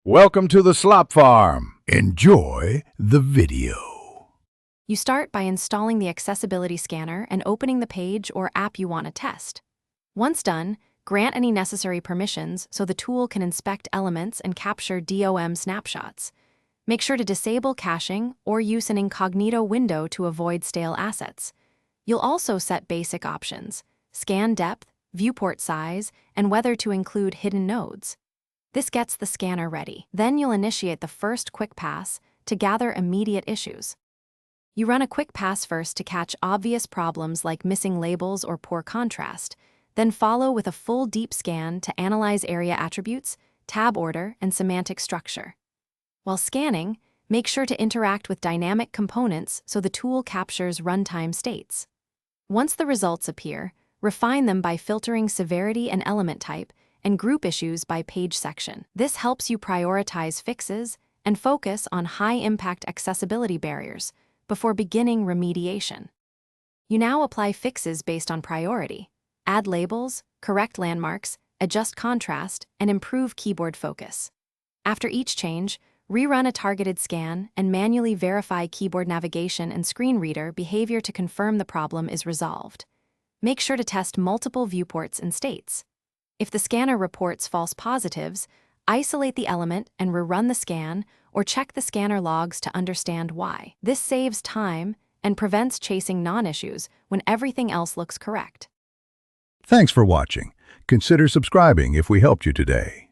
Welcome to the Slop Farm. Enjoy the video. You start by installing the accessibility scanner and opening the page or app you want to test. Once done, grant any necessary permissions so the tool can inspect elements and capture DOM snapshots. Make sure to disable caching or use an incognito window to avoid stale assets. You'll also set basic options: scan depth, viewport size, and whether to include hidden nodes. This gets the scanner ready. Then you'll initiate the first quick pass to gather immediate issues. You run a quick pass first to catch obvious problems like missing labels or poor contrast, then follow with a full deep scan to analyze area attributes, tab order, and semantic structure. While scanning, make sure to interact with dynamic components so the tool captures runtime states. Once the results appear, refine them by filtering severity and element type, and group issues by page section. This helps you prioritize fixes and focus on high-impact accessibility barriers before beginning remediation. You now apply fixes based on priority: add labels, correct landmarks, adjust contrast, and improve keyboard focus. After each change, rerun a targeted scan and manually verify keyboard navigation and screen reader behavior to confirm the problem is resolved. Make sure to test multiple viewports and states. If the scanner reports false positives, isolate the element and rerun the scan, or check the scanner logs to understand why. This saves time and prevents chasing non-issues when everything else looks correct. Thanks for watching. Consider subscribing if we helped you today.